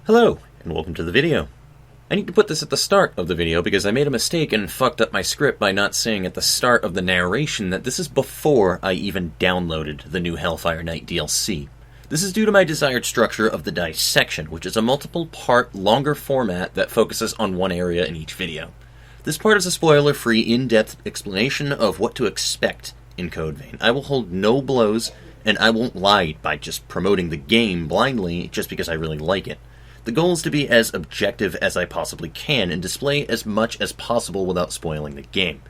Hello, and welcome to the video. I need to put this at the start of the video because I made a mistake and fucked up my script by not saying at the start of the narration that this is before I even downloaded the new Hellfire Knight DLC. This is due to my desired structure of the Dissection, which is a multiple-part, longer format that focuses on one area in each video. This part is a spoiler-free, in-depth explanation of what to expect in Code Vein. I will hold no blows, and I won't lie by just promoting the game blindly just because I really like it. The goal is to be as objective as I possibly can and display as much as possible without spoiling the game.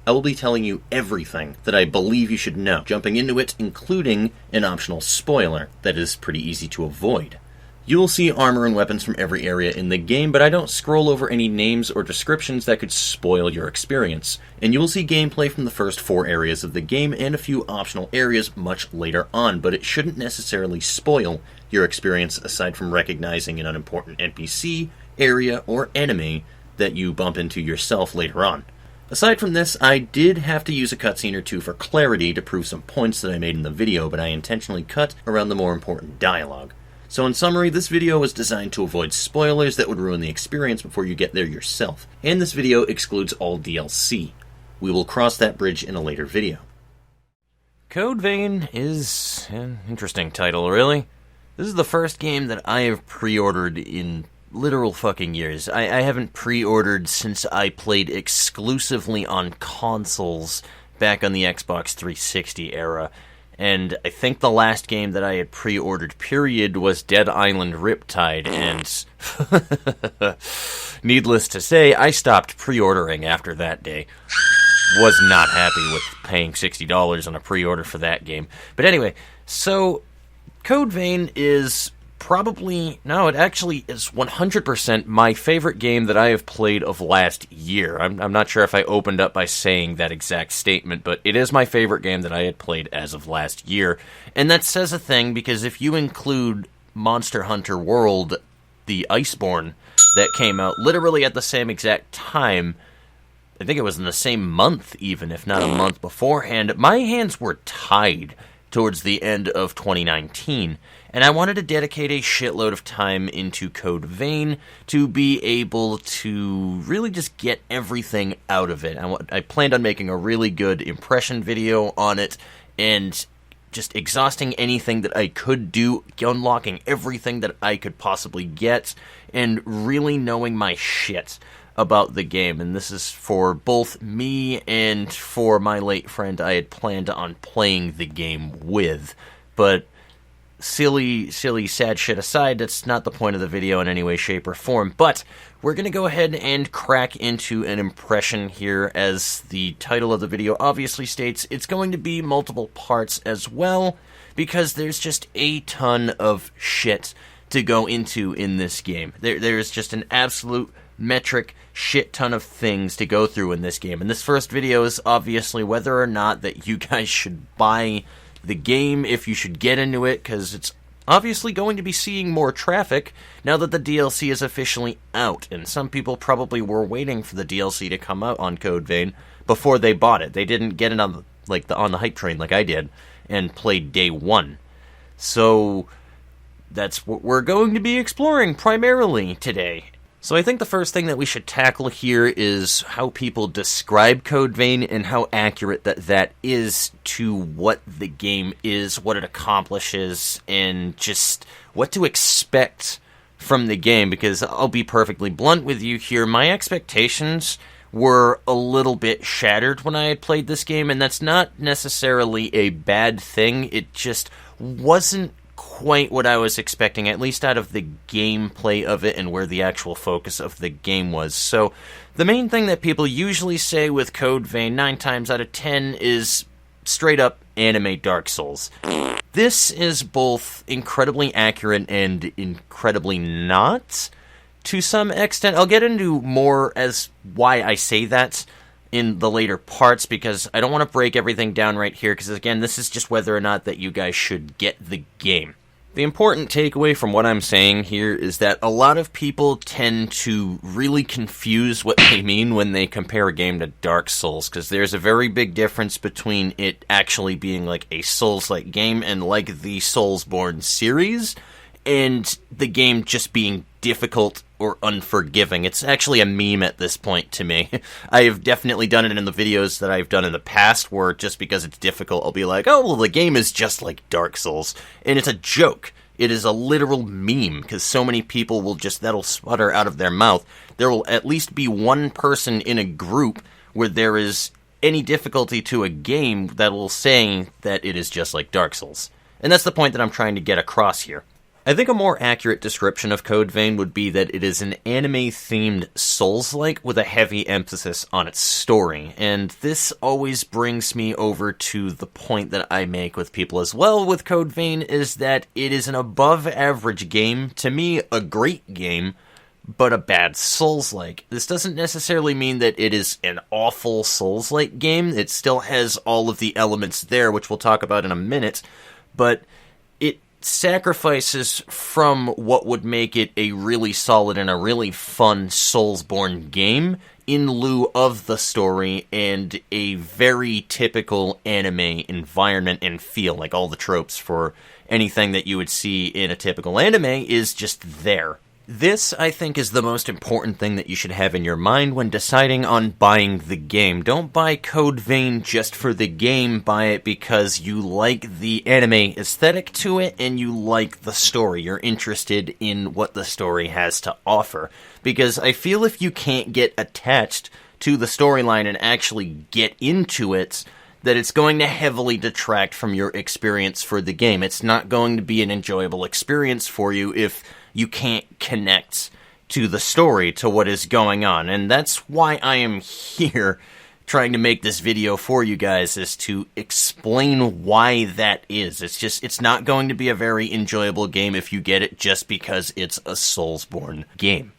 I will be telling you everything that I believe you should know, jumping into it, including an optional spoiler that is pretty easy to avoid. You will see armor and weapons from every area in the game, but I don't scroll over any names or descriptions that could spoil your experience. And you will see gameplay from the first 4 areas of the game and a few optional areas much later on, but it shouldn't necessarily spoil your experience aside from recognizing an unimportant NPC, area, or enemy that you bump into yourself later on. Aside from this, I did have to use a cutscene or two for clarity to prove some points that I made in the video, but I intentionally cut around the more important dialogue. So in summary, this video was designed to avoid spoilers that would ruin the experience before you get there yourself, and this video excludes all DLC. We will cross that bridge in a later video. Code Vein is an interesting title, really. This is the first game that I have pre-ordered in literal fucking years. I haven't pre-ordered since I played exclusively on consoles back on the Xbox 360 era. And I think the last game that I had pre-ordered, period, was Dead Island Riptide, and needless to say, I stopped pre-ordering after that day. Was not happy with paying $60 on a pre-order for that game. But anyway, so Code Vein is it actually is 100% my favorite game that I have played of last year. I'm not sure if I opened up by saying that exact statement, but it is my favorite game that I had played as of last year. And that says a thing, because if you include Monster Hunter World, the Iceborne, that came out literally at the same exact time, I think it was in the same month even, if not a month beforehand, my hands were tied towards the end of 2019. And I wanted to dedicate a shitload of time into Code Vein to be able to really just get everything out of it. I planned on making a really good impression video on it and just exhausting anything that I could do, unlocking everything that I could possibly get, and really knowing my shit about the game. And this is for both me and for my late friend I had planned on playing the game with. But silly, sad shit aside, that's not the point of the video in any way, shape, or form. But we're going to go ahead and crack into an impression here. As the title of the video obviously states, it's going to be multiple parts as well, because there's just a ton of shit to go into in this game. There's just an absolute metric shit ton of things to go through in this game. And this first video is obviously whether or not that you guys should buy the game, if you should get into it, because it's obviously going to be seeing more traffic now that the DLC is officially out, and some people probably were waiting for the DLC to come out on Code Vein before they bought it. They didn't get it on the hype train like I did and played day one. So that's what we're going to be exploring primarily today. So I think the first thing that we should tackle here is how people describe Code Vein and how accurate that is to what the game is, what it accomplishes, and just what to expect from the game. Because I'll be perfectly blunt with you here, my expectations were a little bit shattered when I had played this game, and that's not necessarily a bad thing. It just wasn't quite what I was expecting, at least out of the gameplay of it and where the actual focus of the game was. So the main thing that people usually say with Code Vein 9 times out of 10 is straight up anime Dark Souls. This is both incredibly accurate and incredibly not, to some extent. I'll get into more as why I say that in the later parts, because I don't want to break everything down right here, because again, this is just whether or not that you guys should get the game. The important takeaway from what I'm saying here is that a lot of people tend to really confuse what they mean when they compare a game to Dark Souls, because there's a very big difference between it actually being like a Souls-like game and like the Soulsborne series, and the game just being difficult or unforgiving. It's actually a meme at this point to me. I have definitely done it in the videos that I've done in the past, where just because it's difficult, I'll be like, oh, well, the game is just like Dark Souls. And it's a joke. It is a literal meme, because so many people will just, that'll sputter out of their mouth. There will at least be one person in a group where there is any difficulty to a game that will say that it is just like Dark Souls. And that's the point that I'm trying to get across here. I think a more accurate description of Code Vein would be that it is an anime-themed Souls-like with a heavy emphasis on its story, and this always brings me over to the point that I make with people as well with Code Vein, is that it is an above-average game, to me a great game, but a bad Souls-like. This doesn't necessarily mean that it is an awful Souls-like game. It still has all of the elements there, which we'll talk about in a minute, but it sacrifices from what would make it a really solid and a really fun Soulsborne game in lieu of the story and a very typical anime environment and feel. Like, all the tropes for anything that you would see in a typical anime is just there. This, I think, is the most important thing that you should have in your mind when deciding on buying the game. Don't buy Code Vein just for the game, buy it because you like the anime aesthetic to it and you like the story. You're interested in what the story has to offer. Because I feel if you can't get attached to the storyline and actually get into it, that it's going to heavily detract from your experience for the game. It's not going to be an enjoyable experience for you if you can't connect to the story, to what is going on. And that's why I am here trying to make this video for you guys, is to explain why that is. It's not going to be a very enjoyable game if you get it just because it's a Soulsborne game.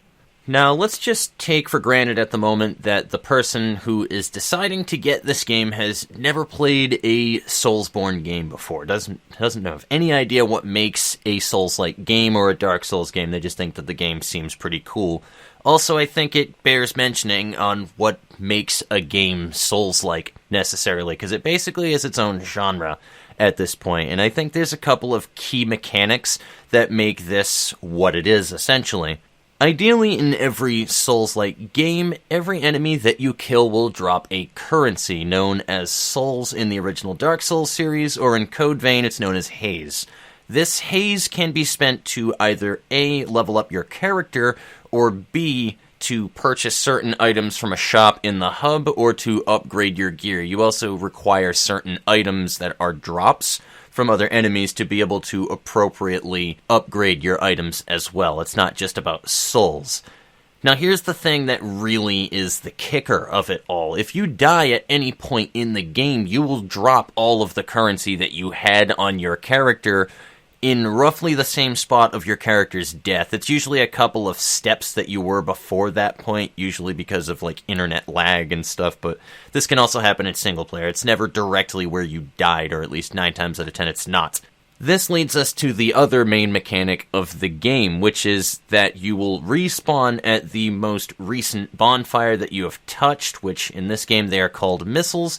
Now, let's just take for granted at the moment that the person who is deciding to get this game has never played a Soulsborne game before, doesn't have any idea what makes a Souls-like game or a Dark Souls game. They just think that the game seems pretty cool. Also, I think it bears mentioning on what makes a game Souls-like necessarily, because it basically is its own genre at this point, and I think there's a couple of key mechanics that make this what it is, essentially. Ideally, in every Souls-like game, every enemy that you kill will drop a currency, known as souls in the original Dark Souls series, or in Code Vein, it's known as haze. This haze can be spent to either A, level up your character, or B, to purchase certain items from a shop in the hub, or to upgrade your gear. You also require certain items that are drops from other enemies to be able to appropriately upgrade your items as well. It's not just about souls. Now, here's the thing that really is the kicker of it all. If you die at any point in the game, you will drop all of the currency that you had on your character in roughly the same spot of your character's death. It's usually a couple of steps that you were before that point, usually because of, like, internet lag and stuff, but this can also happen in single player. It's never directly where you died, or at least 9 times out of 10 it's not. This leads us to the other main mechanic of the game, which is that you will respawn at the most recent bonfire that you have touched, which in this game they are called missiles,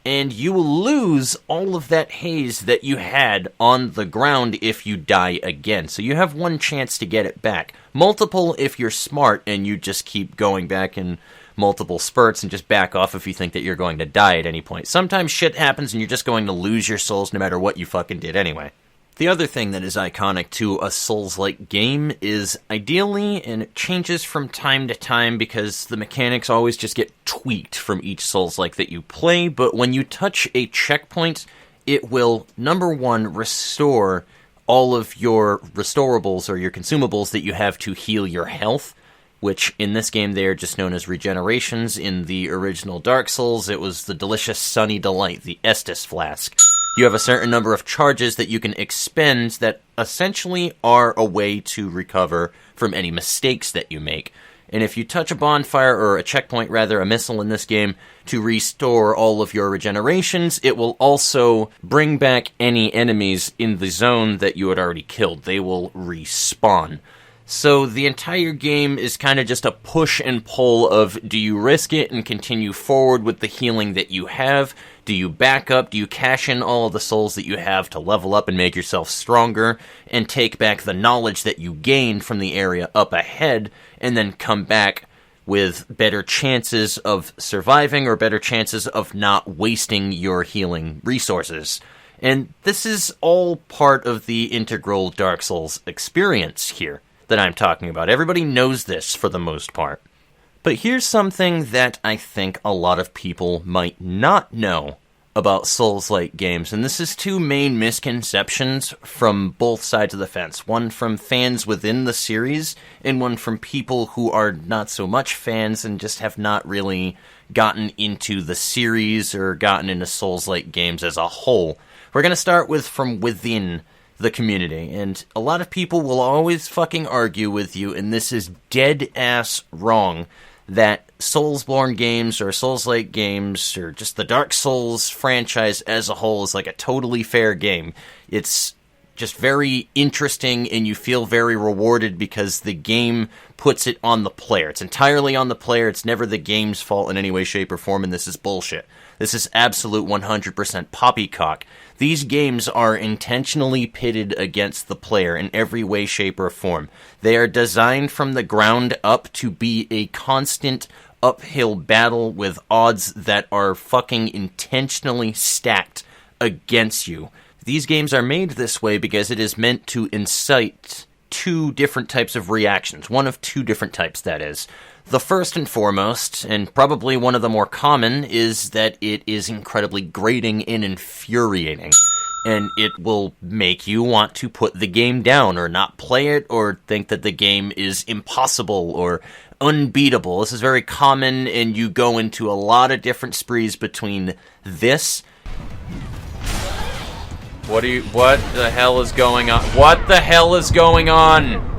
and you will lose all of that haze that you had on the ground if you die again. So you have one chance to get it back. Multiple if you're smart and you just keep going back in multiple spurts and just back off if you think that you're going to die at any point. Sometimes shit happens and you're just going to lose your souls no matter what you fucking did anyway. The other thing that is iconic to a Souls-like game is, ideally, and it changes from time to time because the mechanics always just get tweaked from each Souls-like that you play, but when you touch a checkpoint, it will, number one, restore all of your restorables or your consumables that you have to heal your health, which in this game they are just known as regenerations. In the original Dark Souls, it was the delicious Sunny Delight, the Estus Flask. You have a certain number of charges that you can expend that essentially are a way to recover from any mistakes that you make. And if you touch a bonfire, or a checkpoint rather, a missile in this game, to restore all of your regenerations, it will also bring back any enemies in the zone that you had already killed. They will respawn. So the entire game is kind of just a push and pull of, do you risk it and continue forward with the healing that you have? Do you back up? Do you cash in all of the souls that you have to level up and make yourself stronger and take back the knowledge that you gained from the area up ahead and then come back with better chances of surviving or better chances of not wasting your healing resources? And this is all part of the integral Dark Souls experience here that I'm talking about. Everybody knows this for the most part. But here's something that I think a lot of people might not know about Souls-like games, and this is two main misconceptions from both sides of the fence. One from fans within the series, and one from people who are not so much fans and just have not really gotten into the series or gotten into Souls-like games as a whole. We're going to start with from within the community, and a lot of people will always fucking argue with you, and this is dead-ass wrong, that Soulsborne games or Souls-like games or just the Dark Souls franchise as a whole is like a totally fair game. It's just very interesting and you feel very rewarded because the game puts it on the player. It's entirely on the player. It's never the game's fault in any way, shape, or form, and this is bullshit. This is absolute 100% poppycock. These games are intentionally pitted against the player in every way, shape, or form. They are designed from the ground up to be a constant uphill battle with odds that are fucking intentionally stacked against you. These games are made this way because it is meant to incite two different types of reactions. One of two different types, that is. The first and foremost, and probably one of the more common, is that it is incredibly grating and infuriating. And it will make you want to put the game down, or not play it, or think that the game is impossible, or unbeatable. This is very common, and you go into a lot of different sprees between this. What the hell is going on? What the hell is going on?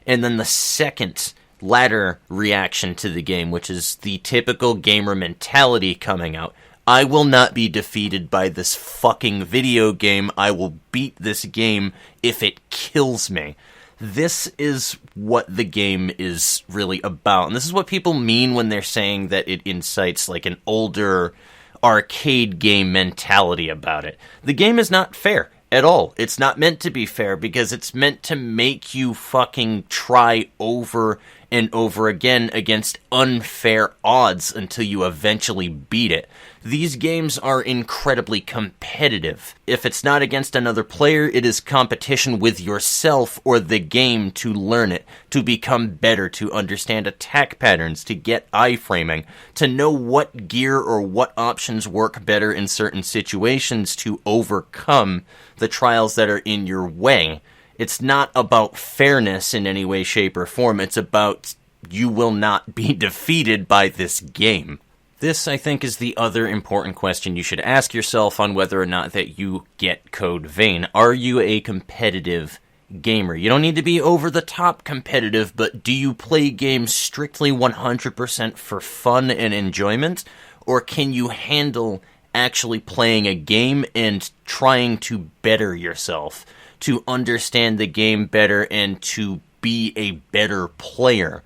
And then the second ladder reaction to the game, which is the typical gamer mentality coming out. I will not be defeated by this fucking video game. I will beat this game if it kills me. This is what the game is really about. And this is what people mean when they're saying that it incites like an older arcade game mentality about it. The game is not fair at all. It's not meant to be fair because it's meant to make you fucking try over and over again against unfair odds until you eventually beat it. These games are incredibly competitive. If it's not against another player, it is competition with yourself or the game to learn it, to become better, to understand attack patterns, to get iframing, to know what gear or what options work better in certain situations to overcome the trials that are in your way. It's not about fairness in any way, shape, or form. It's about you will not be defeated by this game. This, I think, is the other important question you should ask yourself on whether or not that you get Code Vein. Are you a competitive gamer? You don't need to be over-the-top competitive, but do you play games strictly 100% for fun and enjoyment? Or can you handle actually playing a game and trying to better yourself, to understand the game better and to be a better player,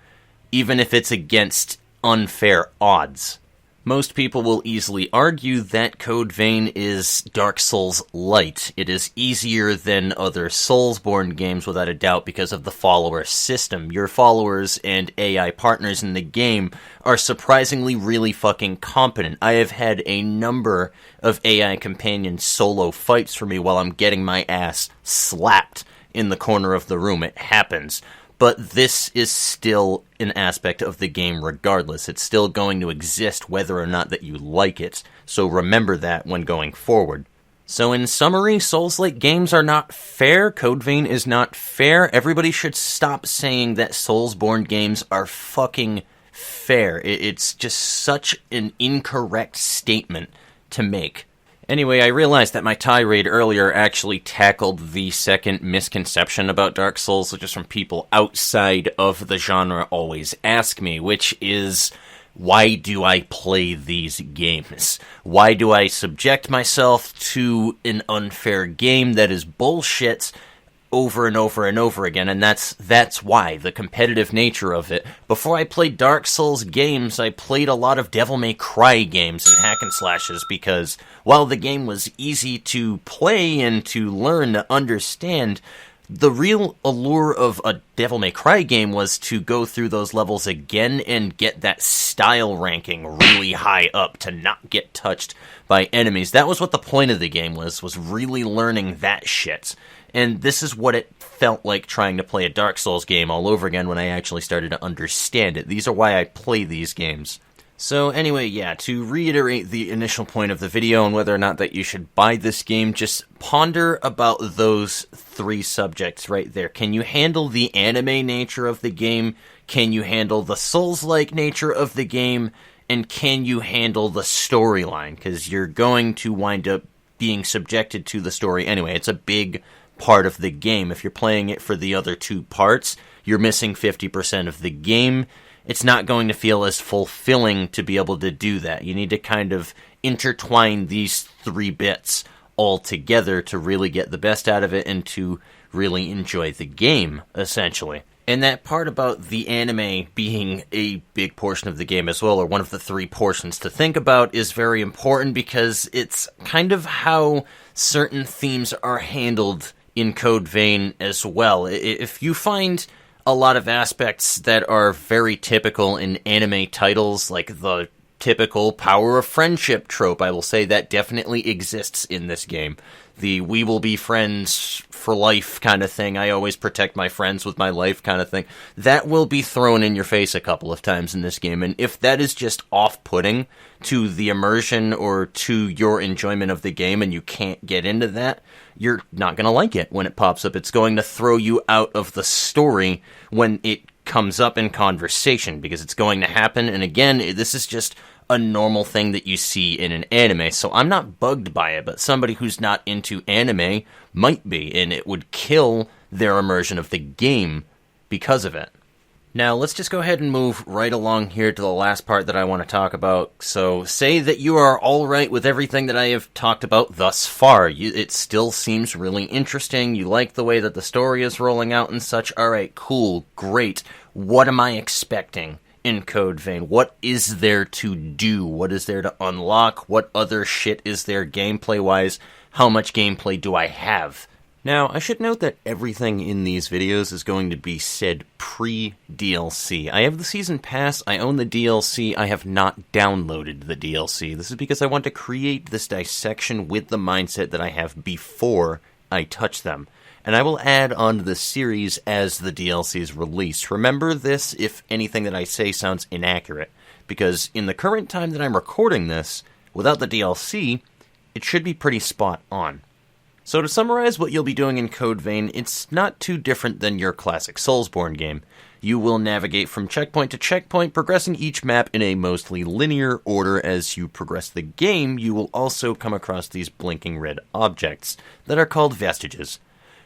even if it's against unfair odds? Most people will easily argue that Code Vein is Dark Souls light. It is easier than other Soulsborne games without a doubt because of the follower system. Your followers and AI partners in the game are surprisingly really fucking competent. I have had a number of AI companions solo fights for me while I'm getting my ass slapped in the corner of the room. It happens. But this is still an aspect of the game regardless. It's still going to exist whether or not that you like it. So remember that when going forward. So in summary, Souls-like games are not fair. Code Vein is not fair. Everybody should stop saying that Soulsborne games are fucking fair. It's just such an incorrect statement to make. Anyway, I realized that my tirade earlier actually tackled the second misconception about Dark Souls, which is from people outside of the genre always ask me, which is, why do I play these games? Why do I subject myself to an unfair game that is bullshit over and over and over again, and that's why, the competitive nature of it. Before I played Dark Souls games, I played a lot of Devil May Cry games and hack and slashes, because while the game was easy to play and to learn to understand, the real allure of a Devil May Cry game was to go through those levels again and get that style ranking really high up to not get touched by enemies. That was what the point of the game was really learning that shit. And this is what it felt like trying to play a Dark Souls game all over again when I actually started to understand it. These are why I play these games. So anyway, yeah, to reiterate the initial point of the video and whether or not that you should buy this game, just ponder about those three subjects right there. Can you handle the anime nature of the game? Can you handle the Souls-like nature of the game? And can you handle the storyline? Because you're going to wind up being subjected to the story anyway. It's a big part of the game. If you're playing it for the other two parts, you're missing 50% of the game. It's not going to feel as fulfilling to be able to do that. You need to kind of intertwine these three bits all together to really get the best out of it and to really enjoy the game, essentially. And that part about the anime being a big portion of the game as well, or one of the three portions to think about, is very important because it's kind of how certain themes are handled in Code Vein as well. If you find a lot of aspects that are very typical in anime titles, like the typical power of friendship trope, I will say that definitely exists in this game. The we will be friends for life kind of thing, I always protect my friends with my life kind of thing, that will be thrown in your face a couple of times in this game, and if that is just off-putting to the immersion or to your enjoyment of the game and you can't get into that, you're not going to like it when it pops up. It's going to throw you out of the story when it comes up in conversation, because it's going to happen, and again, this is just a normal thing that you see in an anime, so I'm not bugged by it, but somebody who's not into anime might be, and it would kill their immersion of the game because of it. Now, let's just go ahead and move right along here to the last part that I want to talk about. So, say that you are alright with everything that I have talked about thus far. It still seems really interesting. You like the way that the story is rolling out and such. Alright, cool, great. What am I expecting in Code Vein? What is there to do? What is there to unlock? What other shit is there gameplay-wise? How much gameplay do I have? Now, I should note that everything in these videos is going to be said pre-DLC. I have the Season Pass, I own the DLC, I have not downloaded the DLC. This is because I want to create this dissection with the mindset that I have before I touch them. And I will add on to the series as the DLC is released. Remember this if anything that I say sounds inaccurate, because in the current time that I'm recording this, without the DLC, it should be pretty spot on. So to summarize what you'll be doing in Code Vein, it's not too different than your classic Soulsborne game. You will navigate from checkpoint to checkpoint, progressing each map in a mostly linear order. As you progress the game, you will also come across these blinking red objects that are called vestiges.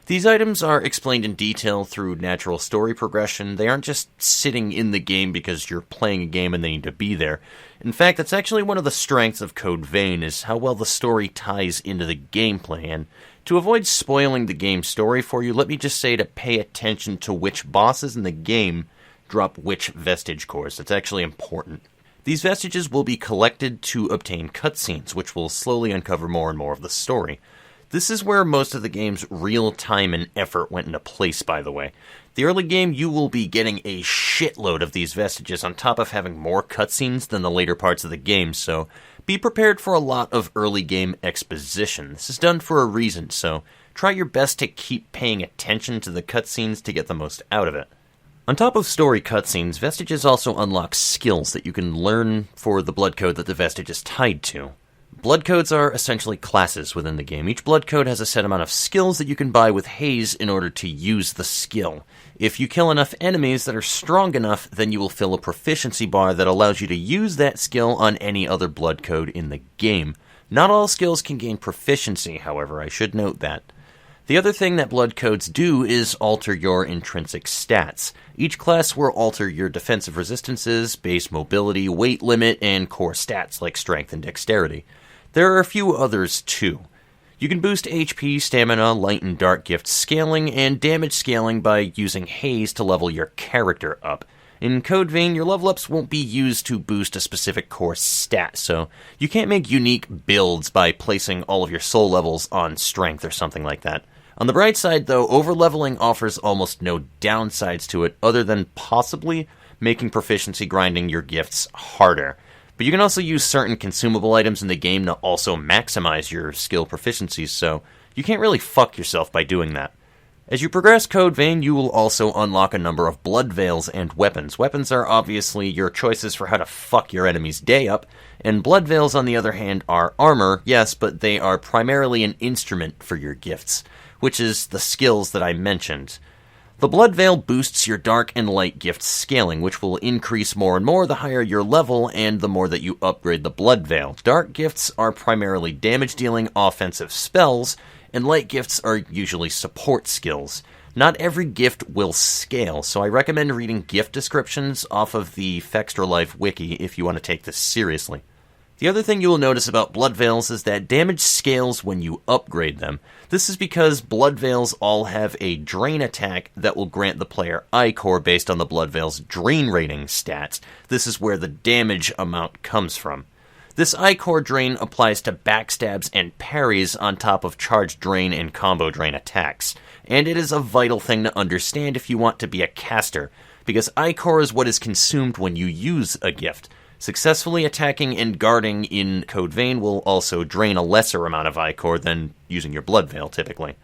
These items are explained in detail through natural story progression. They aren't just sitting in the game because you're playing a game and they need to be there. In fact, that's actually one of the strengths of Code Vein, is how well the story ties into the gameplay. And to avoid spoiling the game story for you, let me just say to pay attention to which bosses in the game drop which vestige cores. That's actually important. These vestiges will be collected to obtain cutscenes, which will slowly uncover more and more of the story. This is where most of the game's real time and effort went into place, by the way. The early game, you will be getting a shitload of these vestiges on top of having more cutscenes than the later parts of the game, so be prepared for a lot of early game exposition. This is done for a reason, so try your best to keep paying attention to the cutscenes to get the most out of it. On top of story cutscenes, vestiges also unlock skills that you can learn for the blood code that the vestige is tied to. Blood codes are essentially classes within the game. Each blood code has a set amount of skills that you can buy with haze in order to use the skill. If you kill enough enemies that are strong enough, then you will fill a proficiency bar that allows you to use that skill on any other blood code in the game. Not all skills can gain proficiency, however, I should note that. The other thing that blood codes do is alter your intrinsic stats. Each class will alter your defensive resistances, base mobility, weight limit, and core stats like strength and dexterity. There are a few others too. You can boost HP, stamina, light and dark gift scaling, and damage scaling by using haze to level your character up. In Code Vein, your level ups won't be used to boost a specific core stat, so you can't make unique builds by placing all of your soul levels on strength or something like that. On the bright side, though, overleveling offers almost no downsides to it, other than possibly making proficiency grinding your gifts harder. But you can also use certain consumable items in the game to also maximize your skill proficiencies, so you can't really fuck yourself by doing that. As you progress Code Vein, you will also unlock a number of blood veils and weapons. Weapons are obviously your choices for how to fuck your enemy's day up, and blood veils, on the other hand, are armor, yes, but they are primarily an instrument for your gifts, which is the skills that I mentioned. The blood veil boosts your dark and light gift scaling, which will increase more and more the higher your level and the more that you upgrade the blood veil. Dark gifts are primarily damage-dealing offensive spells, and light gifts are usually support skills. Not every gift will scale, so I recommend reading gift descriptions off of the Fextra Life wiki if you want to take this seriously. The other thing you will notice about blood veils is that damage scales when you upgrade them. This is because blood veils all have a drain attack that will grant the player ichor based on the blood veil's drain rating stats. This is where the damage amount comes from. This ichor drain applies to backstabs and parries on top of charged drain and combo drain attacks, and it is a vital thing to understand if you want to be a caster, because ichor is what is consumed when you use a gift. Successfully attacking and guarding in Code Vein will also drain a lesser amount of ichor than using your blood veil, typically.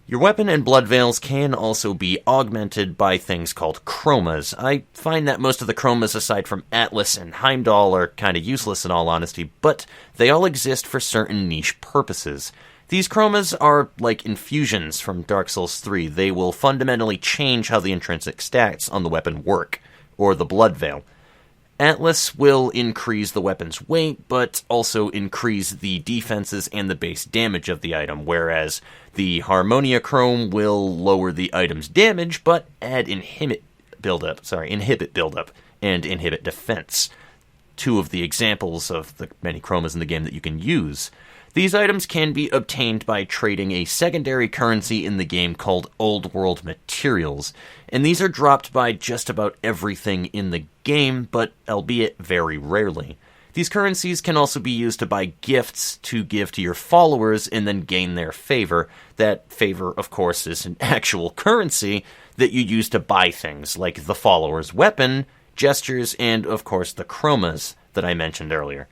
Your weapon and blood veils can also be augmented by things called chromas. I find that most of the chromas aside from Atlas and Heimdall are kind of useless in all honesty, but they all exist for certain niche purposes. These chromas are like infusions from Dark Souls 3. They will fundamentally change how the intrinsic stats on the weapon work, or the blood veil. Atlas will increase the weapon's weight, but also increase the defenses and the base damage of the item, whereas the Harmonia Chrome will lower the item's damage, but add inhibit buildup, and inhibit defense. Two of the examples of the many chromas in the game that you can use. These items can be obtained by trading a secondary currency in the game called Old World Materials, and these are dropped by just about everything in the game, but albeit very rarely. These currencies can also be used to buy gifts to give to your followers and then gain their favor. That favor, of course, is an actual currency that you use to buy things, like the follower's weapon, gestures, and, of course, the chromas that I mentioned earlier.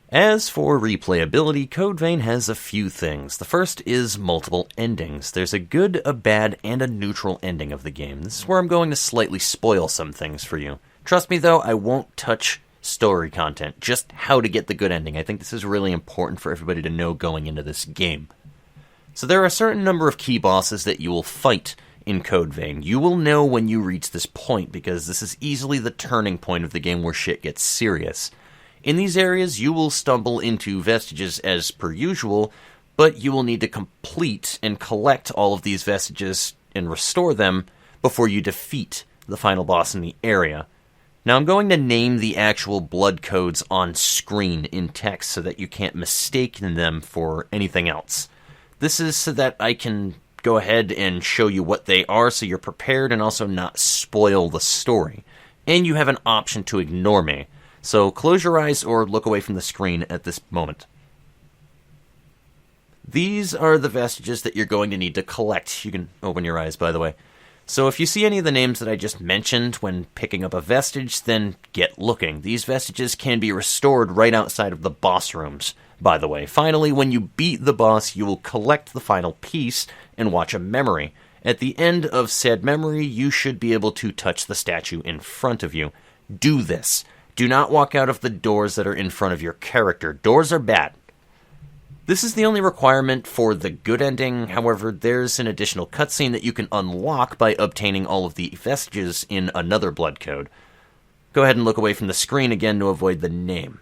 As for replayability, Code Vein has a few things. The first is multiple endings. There's a good, a bad, and a neutral ending of the game. This is where I'm going to slightly spoil some things for you. Trust me, though, I won't touch story content, just how to get the good ending. I think this is really important for everybody to know going into this game. So there are a certain number of key bosses that you will fight in Code Vein. You will know when you reach this point, because this is easily the turning point of the game where shit gets serious. In these areas, you will stumble into vestiges as per usual, but you will need to complete and collect all of these vestiges and restore them before you defeat the final boss in the area. Now I'm going to name the actual blood codes on screen in text so that you can't mistake them for anything else. This is so that I can go ahead and show you what they are so you're prepared and also not spoil the story. And you have an option to ignore me. So close your eyes or look away from the screen at this moment. These are the vestiges that you're going to need to collect. You can open your eyes, by the way. So if you see any of the names that I just mentioned when picking up a vestige, then get looking. These vestiges can be restored right outside of the boss rooms, by the way. Finally, when you beat the boss, you will collect the final piece and watch a memory. At the end of said memory, you should be able to touch the statue in front of you. Do this. Do not walk out of the doors that are in front of your character. Doors are bad. This is the only requirement for the good ending. However, there's an additional cutscene that you can unlock by obtaining all of the vestiges in another blood code. Go ahead and look away from the screen again to avoid the name.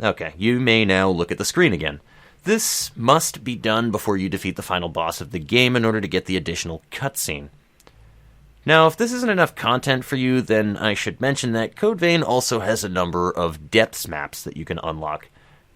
Okay, you may now look at the screen again. This must be done before you defeat the final boss of the game in order to get the additional cutscene. Now, if this isn't enough content for you, then I should mention that Code Vein also has a number of depths maps that you can unlock.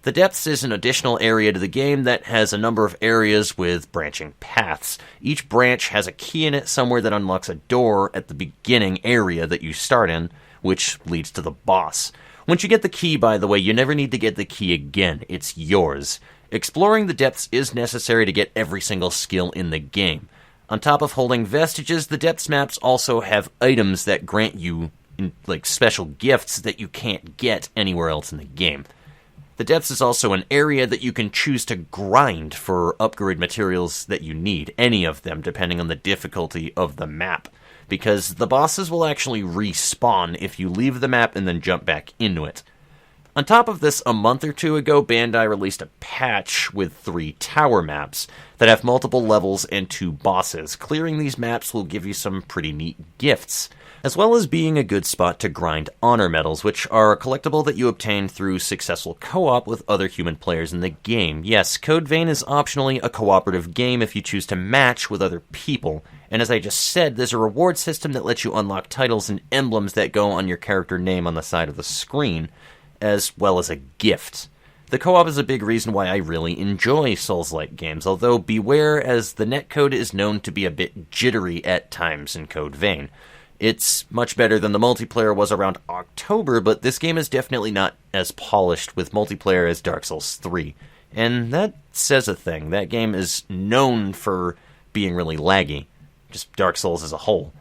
The Depths is an additional area to the game that has a number of areas with branching paths. Each branch has a key in it somewhere that unlocks a door at the beginning area that you start in, which leads to the boss. Once you get the key, by the way, you never need to get the key again. It's yours. Exploring the Depths is necessary to get every single skill in the game. On top of holding vestiges, the Depths maps also have items that grant you special gifts that you can't get anywhere else in the game. The Depths is also an area that you can choose to grind for upgrade materials that you need, any of them, depending on the difficulty of the map, because the bosses will actually respawn if you leave the map and then jump back into it. On top of this, a month or two ago, Bandai released a patch with 3 tower maps that have multiple levels and 2 bosses. Clearing these maps will give you some pretty neat gifts, as well as being a good spot to grind honor medals, which are a collectible that you obtain through successful co-op with other human players in the game. Yes, Code Vein is optionally a cooperative game if you choose to match with other people, and as I just said, there's a reward system that lets you unlock titles and emblems that go on your character name on the side of the screen, as well as a gift. The co-op is a big reason why I really enjoy Souls-like games, although beware, as the netcode is known to be a bit jittery at times in Code Vein. It's much better than the multiplayer was around October, but this game is definitely not as polished with multiplayer as Dark Souls 3. And that says a thing. That game is known for being really laggy. Just Dark Souls as a whole.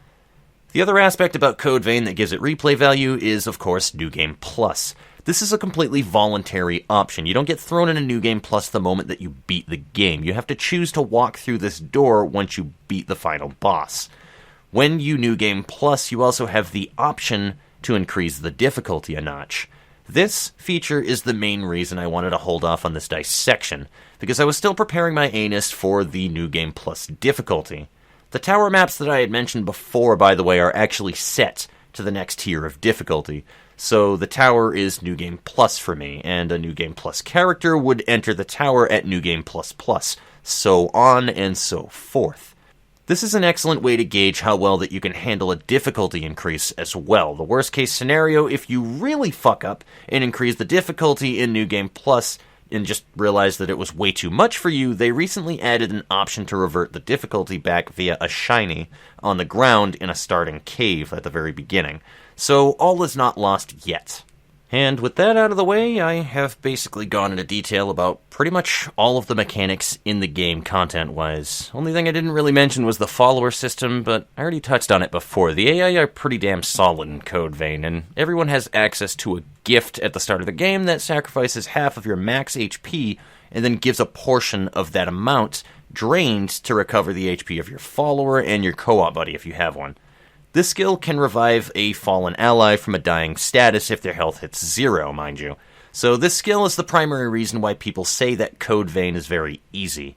The other aspect about Code Vein that gives it replay value is, of course, New Game Plus. This is a completely voluntary option. You don't get thrown in a New Game Plus the moment that you beat the game. You have to choose to walk through this door once you beat the final boss. When you New Game Plus, you also have the option to increase the difficulty a notch. This feature is the main reason I wanted to hold off on this dissection, because I was still preparing my anus for the New Game Plus difficulty. The tower maps that I had mentioned before, by the way, are actually set to the next tier of difficulty, so the tower is New Game Plus for me, and a New Game Plus character would enter the tower at New Game Plus Plus, so on and so forth. This is an excellent way to gauge how well that you can handle a difficulty increase as well. The worst case scenario, if you really fuck up and increase the difficulty in New Game Plus and just realize that it was way too much for you, they recently added an option to revert the difficulty back via a shiny on the ground in a starting cave at the very beginning. So all is not lost yet. And with that out of the way, I have basically gone into detail about pretty much all of the mechanics in the game content-wise. Only thing I didn't really mention was the follower system, but I already touched on it before. The AI are pretty damn solid in Code Vein, and everyone has access to a gift at the start of the game that sacrifices half of your max HP and then gives a portion of that amount drained to recover the HP of your follower and your co-op buddy if you have one. This skill can revive a fallen ally from a dying status if their health hits 0, mind you. So this skill is the primary reason why people say that Code Vein is very easy.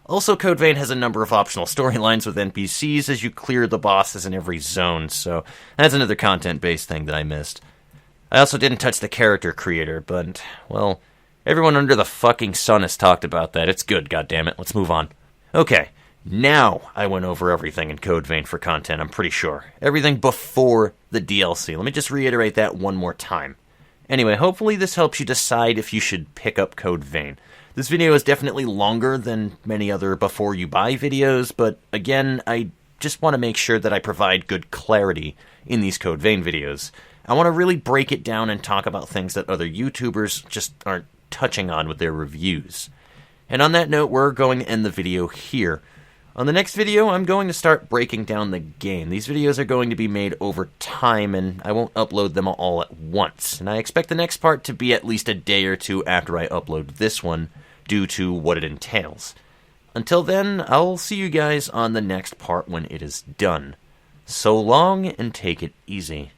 Also, Code Vein has a number of optional storylines with NPCs as you clear the bosses in every zone, so that's another content-based thing that I missed. I also didn't touch the character creator, but, well, everyone under the fucking sun has talked about that. It's good, goddammit. Let's move on. Okay. Now I went over everything in Code Vein for content, I'm pretty sure. Everything before the DLC. Let me just reiterate that one more time. Anyway, hopefully this helps you decide if you should pick up Code Vein. This video is definitely longer than many other before you buy videos, but again, I just want to make sure that I provide good clarity in these Code Vein videos. I want to really break it down and talk about things that other YouTubers just aren't touching on with their reviews. And on that note, we're going to end the video here. On the next video, I'm going to start breaking down the game. These videos are going to be made over time, and I won't upload them all at once. And I expect the next part to be at least a day or two after I upload this one, due to what it entails. Until then, I'll see you guys on the next part when it is done. So long, and take it easy.